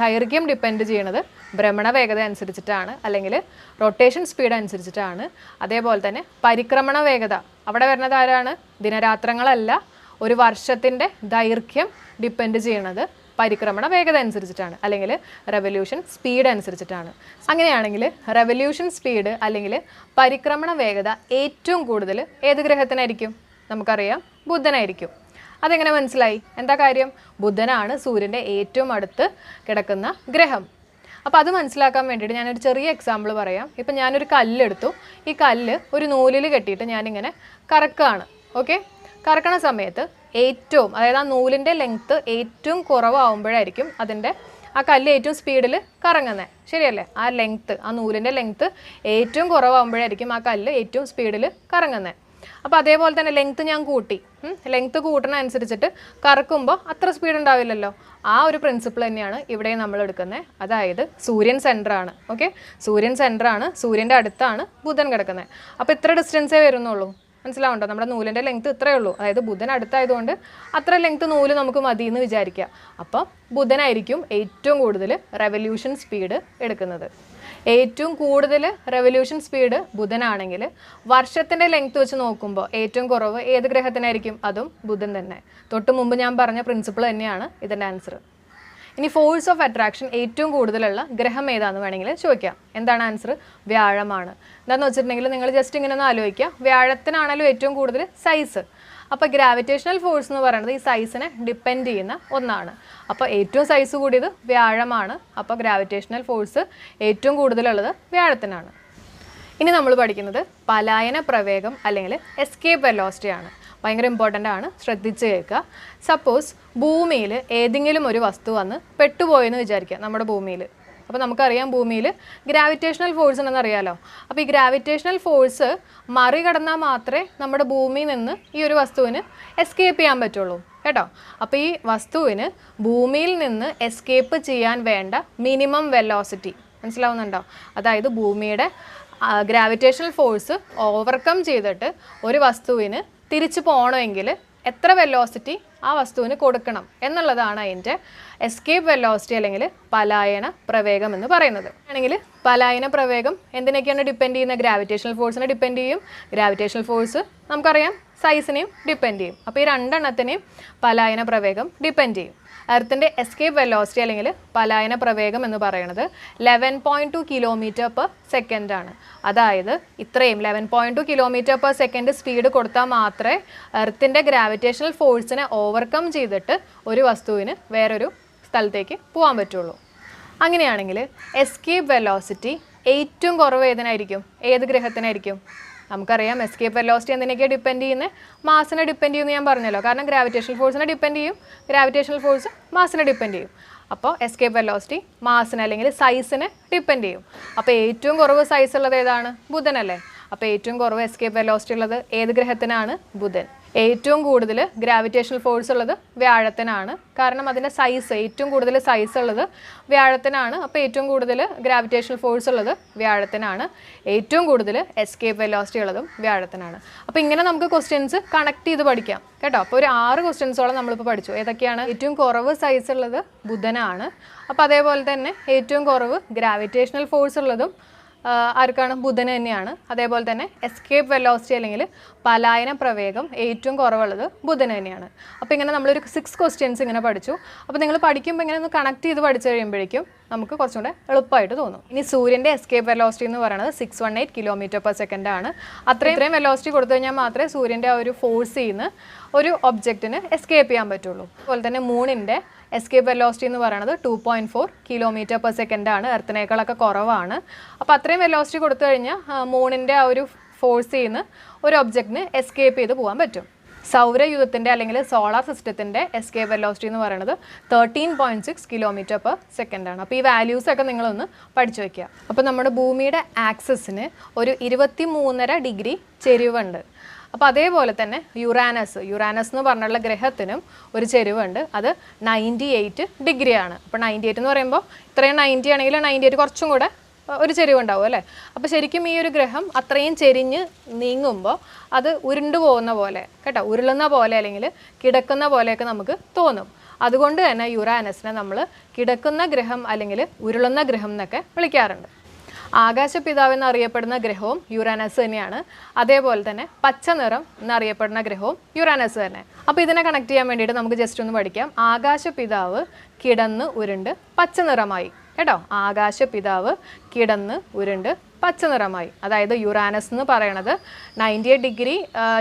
ദൈർഘ്യം ഡിപ്പെൻഡ് ചെയ്യണത് ഭ്രമണ വേഗത അനുസരിച്ചിട്ടാണ് അല്ലെങ്കിൽ റൊട്ടേഷൻ സ്പീഡ് അനുസരിച്ചിട്ടാണ്. അതേപോലെ തന്നെ പരിക്രമണ വേഗത അവിടെ വരുന്നത് ആരാണ്? ദിനരാത്രങ്ങളല്ല, ഒരു വർഷത്തിൻ്റെ ദൈർഘ്യം ഡിപ്പെൻഡ് ചെയ്യണത് പരിക്രമണ വേഗത അനുസരിച്ചിട്ടാണ് അല്ലെങ്കിൽ റെവല്യൂഷൻ സ്പീഡ് അനുസരിച്ചിട്ടാണ്. അങ്ങനെയാണെങ്കിൽ റെവല്യൂഷൻ സ്പീഡ് അല്ലെങ്കിൽ പരിക്രമണ വേഗത ഏറ്റവും കൂടുതൽ ഏത് ഗ്രഹത്തിനായിരിക്കും? നമുക്കറിയാം ബുധനായിരിക്കും. അതെങ്ങനെ മനസ്സിലായി? എന്താ കാര്യം? ബുധനാണ് സൂര്യൻ്റെ ഏറ്റവും അടുത്ത് കിടക്കുന്ന ഗ്രഹം. അപ്പോൾ അത് മനസ്സിലാക്കാൻ വേണ്ടിയിട്ട് ഞാനൊരു ചെറിയ എക്സാമ്പിൾ പറയാം. ഇപ്പം ഞാനൊരു കല്ലെടുത്തു. ഈ കല്ല് ഒരു നൂലിൽ കെട്ടിയിട്ട് ഞാനിങ്ങനെ കറക്കുകയാണ്. ഓക്കെ, കറക്കണ സമയത്ത് ഏറ്റവും, അതായത് ആ നൂലിൻ്റെ ലെങ്ത്ത് ഏറ്റവും കുറവാകുമ്പോഴായിരിക്കും ആ കല്ല് ഏറ്റവും സ്പീഡിൽ കറങ്ങുന്നത്, ശരിയല്ലേ? ആ ലെങ്ത്ത്, ആ നൂലിൻ്റെ ലെങ്ത്ത് ഏറ്റവും കുറവാകുമ്പോഴായിരിക്കും ആ കല്ല് ഏറ്റവും സ്പീഡിൽ കറങ്ങുന്നത്. അപ്പോൾ അതേപോലെ തന്നെ ലെങ്ത്ത് ഞാൻ കൂട്ടി, ലെങ്ത്ത് കൂട്ടണ അനുസരിച്ചിട്ട് കറക്കുമ്പോൾ അത്ര സ്പീഡ് ഉണ്ടാവില്ലല്ലോ. ആ ഒരു പ്രിൻസിപ്പിൾ തന്നെയാണ് ഇവിടെ നമ്മൾ എടുക്കുന്നത്. അതായത് സൂര്യൻ സെൻറ്ററാണ്. ഓക്കെ, സൂര്യൻ സെൻറ്ററാണ്, സൂര്യൻ്റെ അടുത്താണ് ബുധൻ കിടക്കുന്നത്. അപ്പോൾ ഇത്ര ഡിസ്റ്റൻസേ വരുന്നുള്ളൂ. മനസ്സിലാവുണ്ടോ? നമ്മുടെ നൂലിൻ്റെ ലെങ്ത്ത് ഇത്രയേ ഉള്ളൂ. അതായത് ബുധൻ അടുത്തായതുകൊണ്ട് അത്ര ലെങ്ത്ത് നൂല് നമുക്ക് മതി എന്ന് വിചാരിക്കുക. അപ്പം ബുധനായിരിക്കും ഏറ്റവും കൂടുതൽ റെവല്യൂഷൻ സ്പീഡ് എടുക്കുന്നത്. ഏറ്റവും കൂടുതൽ റെവല്യൂഷൻ സ്പീഡ് ബുധനാണെങ്കിൽ വർഷത്തിൻ്റെ ലെങ്ത്ത് വെച്ച് നോക്കുമ്പോൾ ഏറ്റവും കുറവ് ഏത് ഗ്രഹത്തിനായിരിക്കും? അതും ബുധൻ തന്നെ. തൊട്ട് മുമ്പ് ഞാൻ പറഞ്ഞ പ്രിൻസിപ്പിൾ തന്നെയാണ് ഇതിൻ്റെ ആൻസർ. ഇനി ഫോഴ്സ് ഓഫ് അട്രാക്ഷൻ ഏറ്റവും കൂടുതലുള്ള ഗ്രഹം ഏതാണെന്ന് വേണമെങ്കിൽ ചോദിക്കാം. എന്താണ് ആൻസർ? വ്യാഴമാണ്. എന്താണെന്ന് വെച്ചിട്ടുണ്ടെങ്കിൽ നിങ്ങൾ ജസ്റ്റ് ഇങ്ങനെ ഒന്ന് ആലോചിക്കുക. വ്യാഴത്തിനാണല്ലോ ഏറ്റവും കൂടുതൽ സൈസ്. അപ്പോൾ ഗ്രാവിറ്റേഷണൽ ഫോഴ്സ് എന്ന് പറയുന്നത് ഈ സൈസിനെ ഡിപ്പെൻഡ് ചെയ്യുന്ന ഒന്നാണ്. അപ്പോൾ ഏറ്റവും സൈസ് കൂടിയത് വ്യാഴമാണ്. അപ്പോൾ ഗ്രാവിറ്റേഷണൽ ഫോഴ്സ് ഏറ്റവും കൂടുതലുള്ളത് വ്യാഴത്തിനാണ്. ഇനി നമ്മൾ പഠിക്കുന്നത് പലായന പ്രവേഗം അല്ലെങ്കിൽ എസ്കേപ്പ് വെലോസിറ്റി ആണ്. ഭയങ്കര ഇമ്പോർട്ടൻ്റ് ആണ്, ശ്രദ്ധിച്ച് കേൾക്കുക. സപ്പോസ് ഭൂമിയിൽ ഏതെങ്കിലും ഒരു വസ്തു വന്ന് പെട്ടുപോയെന്ന് വിചാരിക്കുക നമ്മുടെ ഭൂമിയിൽ. അപ്പോൾ നമുക്കറിയാം ഭൂമിയിൽ ഗ്രാവിറ്റേഷണൽ ഫോഴ്സ് ഉണ്ടെന്ന് അറിയാലോ. അപ്പോൾ ഈ ഗ്രാവിറ്റേഷണൽ ഫോഴ്സ് മറികടന്നാൽ മാത്രമേ നമ്മുടെ ഭൂമിയിൽ നിന്ന് ഈ ഒരു വസ്തുവിന് എസ്കേപ്പ് ചെയ്യാൻ പറ്റുള്ളൂ കേട്ടോ. അപ്പോൾ ഈ വസ്തുവിന് ഭൂമിയിൽ നിന്ന് എസ്കേപ്പ് ചെയ്യാൻ വേണ്ട മിനിമം വെലോസിറ്റി മനസ്സിലാവുന്നുണ്ടോ? അതായത് ഭൂമിയുടെ ഗ്രാവിറ്റേഷണൽ ഫോഴ്സ് ഓവർകം ചെയ്തിട്ട് ഒരു വസ്തുവിന് തിരിച്ചു പോകണമെങ്കിൽ എത്ര വെലോസിറ്റി ആ വസ്തുവിന് കൊടുക്കണം എന്നുള്ളതാണ് അതിൻ്റെ എസ്കേപ്പ് വെലോസിറ്റി അല്ലെങ്കിൽ പലായന പ്രവേഗം എന്ന് പറയുന്നത്. ആണെങ്കിൽ പലായന പ്രവേഗം എന്തിനൊക്കെയാണ് ഡിപ്പെൻഡ് ചെയ്യുന്നത്? ഗ്രാവിറ്റേഷണൽ ഫോഴ്സിനെ ഡിപ്പെൻഡ് ചെയ്യും. ഗ്രാവിറ്റേഷണൽ ഫോഴ്സ് നമുക്കറിയാം സൈസിനെയും ഡിപ്പെൻഡ് ചെയ്യും. അപ്പോൾ ഈ രണ്ടെണ്ണത്തിനെയും പലായന പ്രവേഗം ഡിപ്പെൻഡ് ചെയ്യും. എർത്തിൻ്റെ എസ്കേപ്പ് വെലോസിറ്റി അല്ലെങ്കിൽ പലായന പ്രവേഗം എന്ന് പറയുന്നത് 11.2 km/s ആണ്. അതായത് ഇത്രയും 11.2 km/s സ്പീഡ് കൊടുത്താൽ മാത്രമേ എർത്തിൻ്റെ ഗ്രാവിറ്റേഷണൽ ഫോഴ്സിനെ ഓവർകം ചെയ്തിട്ട് ഒരു വസ്തുവിന് വേറൊരു സ്ഥലത്തേക്ക് പോകാൻ പറ്റുള്ളൂ. അങ്ങനെയാണെങ്കിൽ എസ്കേപ്പ് വെലോസിറ്റി ഏറ്റവും കുറവ് ഏതിനായിരിക്കും, ഏത് ഗ്രഹത്തിനായിരിക്കും? നമുക്കറിയാം എസ്കേപ്പ് വെലോസിറ്റി എന്തിനൊക്കെ ഡിപ്പെൻഡ് ചെയ്യുന്നത്? മാസിനെ ഡിപ്പെൻഡ് ചെയ്യുമെന്ന് ഞാൻ പറഞ്ഞല്ലോ. കാരണം ഗ്രാവിറ്റേഷണൽ ഫോഴ്സിനെ ഡിപ്പെൻഡ് ചെയ്യും, ഗ്രാവിറ്റേഷണൽ ഫോഴ്സ് മാസിനെ ഡിപ്പെൻഡ് ചെയ്യും. അപ്പോൾ എസ്കേപ്പ് വെലോസിറ്റി മാസിനെ അല്ലെങ്കിൽ സൈസിനെ ഡിപ്പെൻഡ് ചെയ്യും. അപ്പോൾ ഏറ്റവും കുറവ് സൈസ് ഉള്ളത് ഏതാണ്? ബുധനല്ലേ. അപ്പോൾ ഏറ്റവും കുറവ് എസ്കേപ്പ് വെലോസിറ്റി ഉള്ളത് ഏത് ഗ്രഹത്തിനാണ്? ബുധൻ. ഏറ്റവും കൂടുതൽ ഗ്രാവിറ്റേഷണൽ ഫോഴ്സ് ഉള്ളത് വ്യാഴത്തിനാണ്. കാരണം അതിൻ്റെ സൈസ്, ഏറ്റവും കൂടുതൽ സൈസ് ഉള്ളത് വ്യാഴത്തിനാണ്. അപ്പോൾ ഏറ്റവും കൂടുതൽ ഗ്രാവിറ്റേഷണൽ ഫോഴ്സ് ഉള്ളത് വ്യാഴത്തിനാണ്. ഏറ്റവും കൂടുതൽ എസ്കേപ്പ് വെലോസിറ്റി ഉള്ളതും വ്യാഴത്തിനാണ്. അപ്പോൾ ഇങ്ങനെ നമുക്ക് ക്വസ്റ്റ്യൻസ് കണക്ട് ചെയ്ത് പഠിക്കാം കേട്ടോ. അപ്പോൾ ഒരു 6 ക്വസ്റ്റ്യൻസോളം നമ്മളിപ്പോൾ പഠിച്ചു. ഏതൊക്കെയാണ്? ഏറ്റവും കുറവ് സൈസ് ഉള്ളത് ബുധനാണ്. അപ്പോൾ അതേപോലെ തന്നെ ഏറ്റവും കുറവ് ഗ്രാവിറ്റേഷണൽ ഫോഴ്സ് ഉള്ളതും ആർക്കാണ്? ബുധന് തന്നെയാണ്. അതേപോലെ തന്നെ എസ്കേപ്പ് വെലോസിറ്റി അല്ലെങ്കിൽ പലായന പ്രവേഗം ഏറ്റവും കുറവുള്ളത് ബുധന് തന്നെയാണ്. അപ്പോൾ ഇങ്ങനെ നമ്മളൊരു 6 ക്വസ്റ്റ്യൻസ് ഇങ്ങനെ പഠിച്ചു. അപ്പോൾ നിങ്ങൾ പഠിക്കുമ്പോൾ ഇങ്ങനെ ഒന്ന് കണക്ട് ചെയ്ത് പഠിച്ചു കഴിയുമ്പോഴേക്കും നമുക്ക് കുറച്ചും കൂടെ എളുപ്പമായിട്ട് തോന്നും. ഇനി സൂര്യൻ്റെ എസ്കേപ്പ് വെലോസിറ്റി എന്ന് പറയുന്നത് 618 km/s ആണ്. അത്രയും വെലോസിറ്റി കൊടുത്തു കഴിഞ്ഞാൽ മാത്രമേ സൂര്യൻ്റെ ആ ഒരു ഫോഴ്സിൽ നിന്ന് ഒരു ഒബ്ജക്റ്റിന് എസ്കേപ്പ് ചെയ്യാൻ പറ്റുള്ളൂ. അതുപോലെ തന്നെ മൂണിൻ്റെ എസ്കേപ്പ് വെലോസിറ്റി എന്ന് പറയുന്നത് 2.4 km/s ആണ്. എർത്തിനേക്കാളൊക്കെ കുറവാണ്. അപ്പോൾ അത്രയും വെലോസിറ്റി കൊടുത്തു കഴിഞ്ഞാൽ മൂണിൻ്റെ ആ ഒരു ഫോഴ്സിൽ നിന്ന് ഒരു ഒബ്ജക്റ്റിന് എസ്കേപ്പ് ചെയ്ത് പോകാൻ പറ്റും. സൗരയൂഥത്തിൻ്റെ അല്ലെങ്കിൽ സോളാർ സിസ്റ്റത്തിൻ്റെ എസ്കേപ്പ് വെലോസിറ്റി എന്ന് പറയുന്നത് 13.6 km/s ആണ്. അപ്പോൾ ഈ വാല്യൂസൊക്കെ നിങ്ങളൊന്ന് പഠിച്ചു വയ്ക്കുക. അപ്പോൾ നമ്മുടെ ഭൂമിയുടെ ആക്സിസിന് ഒരു 23.5 ഡിഗ്രി ചെരിവുണ്ട്. അപ്പോൾ അതേപോലെ തന്നെ യുറാനസ് എന്ന് പറഞ്ഞുള്ള ഗ്രഹത്തിനും ഒരു ചെരിവുണ്ട്. അത് 98 ഡിഗ്രിയാണ്. അപ്പോൾ 98 എന്ന് പറയുമ്പോൾ ഇത്രയും 90 ആണെങ്കിൽ 98 കുറച്ചും കൂടെ ഒരു ചെരിവുണ്ടാവും അല്ലേ. അപ്പോൾ ശരിക്കും ഈ ഒരു ഗ്രഹം അത്രയും ചെരിഞ്ഞ് നീങ്ങുമ്പോൾ അത് ഉരുണ്ടു പോകുന്ന പോലെ കേട്ടോ, ഉരുളുന്ന പോലെ അല്ലെങ്കിൽ കിടക്കുന്ന പോലെയൊക്കെ നമുക്ക് തോന്നും. അതുകൊണ്ട് തന്നെ യുറാനസിനെ നമ്മൾ കിടക്കുന്ന ഗ്രഹം അല്ലെങ്കിൽ ഉരുളുന്ന ഗ്രഹം എന്നൊക്കെ വിളിക്കാറുണ്ട്. ആകാശപിതാവ് എന്നറിയപ്പെടുന്ന ഗ്രഹവും യുറാനസ് തന്നെയാണ്. അതേപോലെ തന്നെ പച്ച നിറം എന്നറിയപ്പെടുന്ന ഗ്രഹവും യുറാനസ് തന്നെ. അപ്പോൾ ഇതിനെ കണക്ട് ചെയ്യാൻ വേണ്ടിയിട്ട് നമുക്ക് ജസ്റ്റ് ഒന്ന് പഠിക്കാം. ആകാശപിതാവ് കിടന്ന് ഉരുണ്ട് പച്ച നിറമായി കേട്ടോ. ആകാശപിതാവ് കിടന്ന് ഉരുണ്ട് പച്ച നിറമായി. അതായത് യുറാനസ് എന്ന് പറയണത് 98 ഡിഗ്രി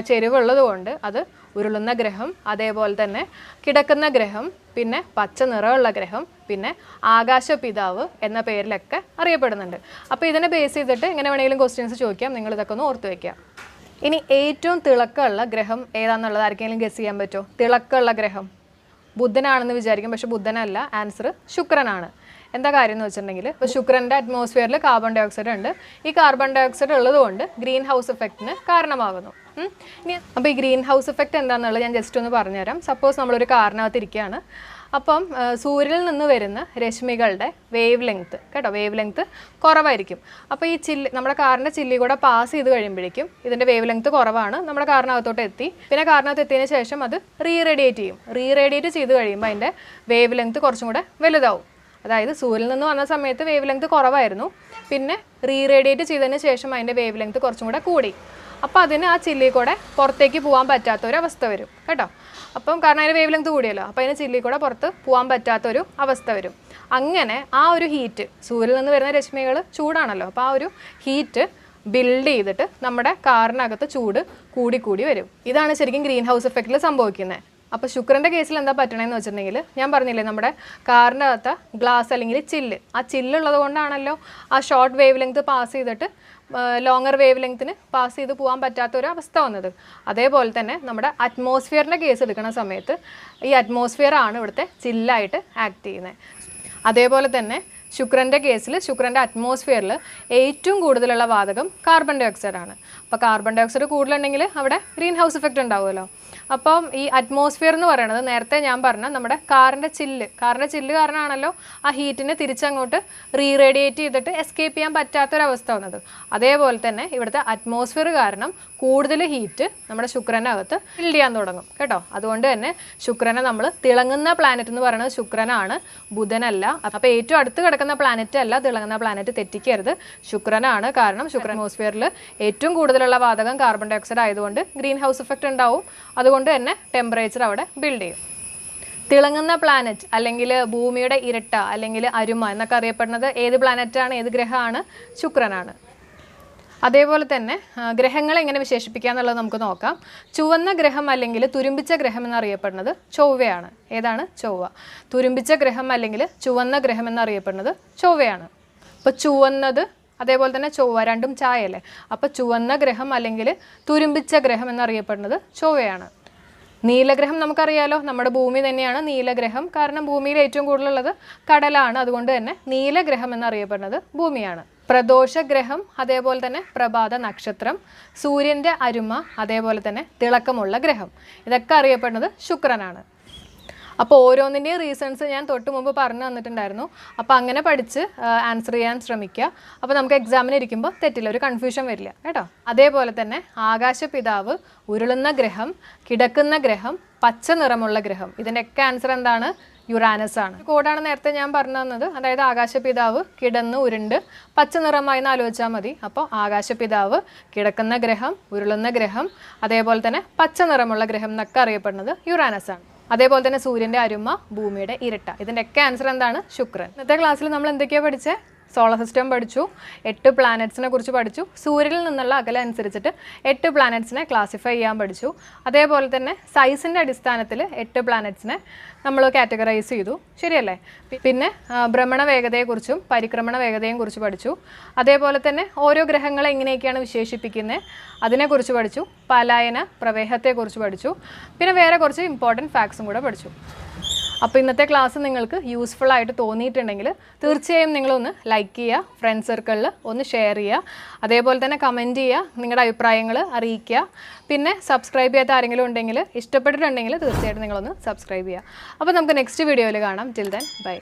ചെരിവുള്ളത് കൊണ്ട് അത് ഉരുളുന്ന ഗ്രഹം, അതേപോലെ തന്നെ കിടക്കുന്ന ഗ്രഹം, പിന്നെ പച്ച നിറമുള്ള ഗ്രഹം, പിന്നെ ആകാശപിതാവ് എന്ന പേരിലൊക്കെ അറിയപ്പെടുന്നുണ്ട്. അപ്പോൾ ഇതിനെ ബേസ് ചെയ്തിട്ട് എങ്ങനെ വേണമെങ്കിലും ക്വസ്റ്റ്യൻസ് ചോദിക്കാം. നിങ്ങൾ ഇതൊക്കെ ഒന്ന് ഓർത്ത് വയ്ക്കാം. ഇനി ഏറ്റവും തിളക്കമുള്ള ഗ്രഹം ഏതാണെന്നുള്ളത് ആർക്കെങ്കിലും ഗസ് ചെയ്യാൻ പറ്റുമോ? തിളക്കമുള്ള ഗ്രഹം ബുധനാണെന്ന് വിചാരിക്കും, പക്ഷെ ബുധനല്ല. ആൻസർ ശുക്രനാണ്. എന്താ കാര്യം എന്ന് വെച്ചിട്ടുണ്ടെങ്കിൽ ഇപ്പോൾ ശുക്രൻ്റെ അറ്റ്മോസ്ഫിയറിൽ കാർബൺ ഡൈ ഓക്സൈഡ് ഉണ്ട്. ഈ കാർബൺ ഡൈ ഓക്സൈഡ് ഉള്ളത് കൊണ്ട് ഗ്രീൻ ഹൗസ് എഫക്റ്റിന് കാരണമാകുന്നു. ഇനി അപ്പോൾ ഈ ഗ്രീൻ ഹൗസ് എഫക്റ്റ് എന്താണെന്നുള്ളത് ഞാൻ ജസ്റ്റ് ഒന്ന് പറഞ്ഞുതരാം. സപ്പോസ് നമ്മളൊരു കാറിനകത്ത് ഇരിക്കുകയാണ്. അപ്പം സൂര്യനിൽ നിന്ന് വരുന്ന രശ്മികളുടെ വേവ് ലെങ്ത്ത് കേട്ടോ, വേവ് ലെങ്ത്ത് കുറവായിരിക്കും. അപ്പോൾ ഈ നമ്മുടെ കാറിൻ്റെ ചില്ലി കൂടെ പാസ് ചെയ്ത് കഴിയുമ്പോഴേക്കും ഇതിൻ്റെ വേവ് ലെങ്ത്ത് കുറവാണ്, നമ്മുടെ കാറിനകത്തോട്ട് എത്തി. പിന്നെ കാറിനകത്ത് എത്തിയതിന് ശേഷം അത് റീറേഡിയേറ്റ് ചെയ്ത് കഴിയുമ്പോൾ അതിൻ്റെ വേവ് ലെങ്ത്ത് കുറച്ചും കൂടെ വലുതാവും. അതായത് സൂര്യനിൽ നിന്ന് വന്ന സമയത്ത് വേവ് ലെങ്ത്ത് കുറവായിരുന്നു, പിന്നെ റീറേഡിയേറ്റ് ചെയ്തതിന് ശേഷം അതിൻ്റെ വേവ് ലെങ്ത്ത് കുറച്ചും കൂടെ കൂടി. അപ്പോൾ അതിന് ആ ചില്ലി കൂടെ പുറത്തേക്ക് പോകാൻ പറ്റാത്തൊരവസ്ഥ വരും കേട്ടോ. അപ്പം കാരണം അതിന് വേവ് ലെങ്ത്ത് കൂടിയല്ലോ, അപ്പോൾ അതിന് ചില്ലി കൂടെ പുറത്ത് പോകാൻ പറ്റാത്തൊരു അവസ്ഥ വരും. അങ്ങനെ ആ ഒരു ഹീറ്റ്, സൂര്യനിൽ നിന്ന് വരുന്ന രശ്മികൾ ചൂടാണല്ലോ, അപ്പോൾ ആ ഒരു ഹീറ്റ് ബിൽഡ് ചെയ്തിട്ട് നമ്മുടെ കാറിനകത്ത് ചൂട് കൂടി വരും. ഇതാണ് ശരിക്കും ഗ്രീൻ ഹൗസ് എഫക്റ്റിൽ സംഭവിക്കുന്നത്. അപ്പോൾ ശുക്രൻ്റെ കേസിൽ എന്താ പറ്റണമെന്ന് വെച്ചിട്ടുണ്ടെങ്കിൽ ഞാൻ പറഞ്ഞില്ലേ, നമ്മുടെ കാറിൻ്റെ അകത്ത് ഗ്ലാസ് അല്ലെങ്കിൽ ആ ചില്ലുള്ളത് കൊണ്ടാണല്ലോ ആ ഷോർട്ട് വേവ് ലെങ്ത്ത് പാസ് ചെയ്തിട്ട് ലോങ്ങർ വേവ് ലെങ്ത്തിന് പാസ് ചെയ്ത് പോകാൻ പറ്റാത്തൊരു അവസ്ഥ വന്നത്. അതേപോലെ തന്നെ നമ്മുടെ അറ്റ്മോസ്ഫിയറിൻ്റെ കേസ് എടുക്കുന്ന സമയത്ത് ഈ അറ്റ്മോസ്ഫിയർ ആണ് ഇവിടുത്തെ ചില്ലായിട്ട് ആക്ട് ചെയ്യുന്നത്. അതേപോലെ തന്നെ ശുക്രൻ്റെ കേസിൽ ശുക്രൻ്റെ അറ്റ്മോസ്ഫിയറിൽ ഏറ്റവും കൂടുതലുള്ള വാതകം കാർബൺ ഡൈ ഓക്സൈഡ് ആണ്. അപ്പോൾ കാർബൺ ഡൈ ഓക്സൈഡ് കൂടുതലുണ്ടെങ്കിൽ അവിടെ ഗ്രീൻ ഹൗസ് എഫക്റ്റ് ഉണ്ടാവുമല്ലോ. അപ്പം ഈ അറ്റ്മോസ്ഫിയർ എന്ന് പറയുന്നത് നേരത്തെ ഞാൻ പറഞ്ഞ നമ്മുടെ കാറിൻ്റെ ചില്ല് കാരണമാണല്ലോ ആ ഹീറ്റിനെ തിരിച്ചങ്ങോട്ട് റീറേഡിയേറ്റ് ചെയ്തിട്ട് എസ്കേപ്പ് ചെയ്യാൻ പറ്റാത്തൊരവസ്ഥ വന്നത്. അതേപോലെ തന്നെ ഇവിടുത്തെ അറ്റ്മോസ്ഫിയർ കാരണം കൂടുതൽ ഹീറ്റ് നമ്മുടെ ശുക്രനകത്ത് ബിൽഡ് ചെയ്യാൻ തുടങ്ങും കേട്ടോ. അതുകൊണ്ട് തന്നെ ശുക്രനെ നമ്മൾ തിളങ്ങുന്ന പ്ലാനറ്റ് എന്ന് പറയുന്നത് ശുക്രനാണ്, ബുധനല്ല. അപ്പോൾ ഏറ്റവും അടുത്ത് കിടക്കുന്ന പ്ലാനറ്റ് അല്ല തിളങ്ങുന്ന പ്ലാനറ്റ്, തെറ്റിക്കരുത്, ശുക്രനാണ്. കാരണം ശുക്രൻ അറ്റ്മോസ്ഫിയറിൽ ഏറ്റവും കൂടുതലുള്ള വാതകം കാർബൺ ഡൈ ഓക്സൈഡ് ആയതുകൊണ്ട് ഗ്രീൻ ഹൗസ് എഫക്റ്റ് ഉണ്ടാവും. അതുകൊണ്ട് തന്നെ ടെമ്പറേച്ചർ അവിടെ ബിൽഡ് ചെയ്യും. തിളങ്ങുന്ന പ്ലാനറ്റ് അല്ലെങ്കിൽ ഭൂമിയുടെ ഇരട്ട അല്ലെങ്കിൽ അരുമ എന്നൊക്കെ അറിയപ്പെടുന്നത് ഏത് പ്ലാനറ്റാണ്, ഏത് ഗ്രഹമാണ്? ശുക്രനാണ്. അതേപോലെ തന്നെ ഗ്രഹങ്ങളെ എങ്ങനെ വിശേഷിപ്പിക്കുക എന്നുള്ളത് നമുക്ക് നോക്കാം. ചുവന്ന ഗ്രഹം അല്ലെങ്കിൽ തുരുമ്പിച്ച ഗ്രഹം എന്നറിയപ്പെടുന്നത് ചൊവ്വയാണ്. ഏതാണ്? ചൊവ്വ. തുരുമ്പിച്ച ഗ്രഹം അല്ലെങ്കിൽ ചുവന്ന ഗ്രഹം എന്നറിയപ്പെടുന്നത് ചൊവ്വയാണ്. അപ്പോൾ ചുവന്നത് അതേപോലെ തന്നെ ചൊവ്വ രണ്ടും ചായല്ലേ. അപ്പോൾ ചുവന്ന ഗ്രഹം അല്ലെങ്കിൽ തുരുമ്പിച്ച ഗ്രഹം എന്നറിയപ്പെടുന്നത് ചൊവ്വയാണ്. നീലഗ്രഹം നമുക്കറിയാലോ, നമ്മുടെ ഭൂമി തന്നെയാണ് നീലഗ്രഹം. കാരണം ഭൂമിയിൽ ഏറ്റവും കൂടുതലുള്ളത് കടലാണ്. അതുകൊണ്ട് തന്നെ നീലഗ്രഹം എന്നറിയപ്പെടുന്നത് ഭൂമിയാണ്. പ്രദോഷഗ്രഹം, അതേപോലെ തന്നെ പ്രഭാത നക്ഷത്രം, സൂര്യൻ്റെ അരുമ, അതേപോലെ തന്നെ തിളക്കമുള്ള ഗ്രഹം, ഇതൊക്കെ അറിയപ്പെടുന്നത് ശുക്രനാണ്. അപ്പോൾ ഓരോന്നിൻ്റെയും റീസൺസ് ഞാൻ തൊട്ട് മുമ്പ് പറഞ്ഞു തന്നിട്ടുണ്ടായിരുന്നു. അപ്പോൾ അങ്ങനെ പഠിച്ച് ആൻസർ ചെയ്യാൻ ശ്രമിക്കുക. അപ്പോൾ നമുക്ക് എക്സാമിന് ഇരിക്കുമ്പോൾ തെറ്റില്ല, ഒരു കൺഫ്യൂഷൻ വരില്ല കേട്ടോ. അതേപോലെ തന്നെ ആകാശപിതാവ്, ഉരുളുന്ന ഗ്രഹം, കിടക്കുന്ന ഗ്രഹം, പച്ച നിറമുള്ള ഗ്രഹം, ഇതിൻ്റെയൊക്കെ ആൻസർ എന്താണ്? യുറാനസ് ആണ്. കോഡാണ് നേരത്തെ ഞാൻ പറഞ്ഞു തന്നത്. അതായത് ആകാശപിതാവ് കിടന്ന് ഉരുണ്ട് പച്ച നിറമായി എന്ന് ആലോചിച്ചാൽ മതി. അപ്പോൾ ആകാശപിതാവ്, കിടക്കുന്ന ഗ്രഹം, ഉരുളുന്ന ഗ്രഹം, അതേപോലെ തന്നെ പച്ച നിറമുള്ള ഗ്രഹം എന്നൊക്കെ അറിയപ്പെടുന്നത് യുറാനസ് ആണ്. അതേപോലെ തന്നെ സൂര്യൻ്റെ അരുമ, ഭൂമിയുടെ ഇരട്ട, ഇതിൻ്റെയൊക്കെ ആൻസർ എന്താണ്? ശുക്രൻ. ഇന്നത്തെ ക്ലാസ്സിൽ നമ്മൾ എന്തൊക്കെയാണ് പഠിച്ചത്? സോളർ സിസ്റ്റം പഠിച്ചു, 8 പ്ലാനറ്റ്സിനെ കുറിച്ച് പഠിച്ചു, സൂര്യനിൽ നിന്നുള്ള അകലം അനുസരിച്ചിട്ട് 8 പ്ലാനറ്റ്സിനെ ക്ലാസിഫൈ ചെയ്യാൻ പഠിച്ചു. അതേപോലെ തന്നെ സൈസിൻ്റെ അടിസ്ഥാനത്തിൽ 8 പ്ലാനറ്റ്സിനെ നമ്മൾ കാറ്റഗറൈസ് ചെയ്തു. ശരിയല്ലേ? പിന്നെ ഭ്രമണ വേഗതയെക്കുറിച്ചും പരിക്രമണ വേഗതയെയും കുറിച്ച് പഠിച്ചു. അതേപോലെ തന്നെ ഓരോ ഗ്രഹങ്ങളെ എങ്ങനെയൊക്കെയാണ് വിശേഷിപ്പിക്കുന്നത് അതിനെക്കുറിച്ച് പഠിച്ചു. പലായന പ്രവേഹത്തെക്കുറിച്ച് പഠിച്ചു. പിന്നെ വേറെ കുറച്ച് ഇമ്പോർട്ടൻറ്റ് ഫാക്ട്സും കൂടെ പഠിച്ചു. അപ്പോൾ ഇന്നത്തെ ക്ലാസ് നിങ്ങൾക്ക് യൂസ്ഫുൾ ആയിട്ട് തോന്നിയിട്ടുണ്ടെങ്കിൽ തീർച്ചയായും നിങ്ങളൊന്ന് ലൈക്ക് ചെയ്യുക, ഫ്രണ്ട് സർക്കിളിൽ ഒന്ന് ഷെയർ ചെയ്യുക, അതേപോലെ തന്നെ കമൻറ്റ് ചെയ്യുക, നിങ്ങളുടെ അഭിപ്രായങ്ങൾ അറിയിക്കുക. പിന്നെ സബ്സ്ക്രൈബ് ചെയ്യാത്ത ആരെങ്കിലും ഉണ്ടെങ്കിൽ, ഇഷ്ടപ്പെട്ടിട്ടുണ്ടെങ്കിൽ തീർച്ചയായിട്ടും നിങ്ങളൊന്ന് സബ്സ്ക്രൈബ് ചെയ്യുക. അപ്പോൾ നമുക്ക് നെക്സ്റ്റ് വീഡിയോയിൽ കാണാം. Till then bye.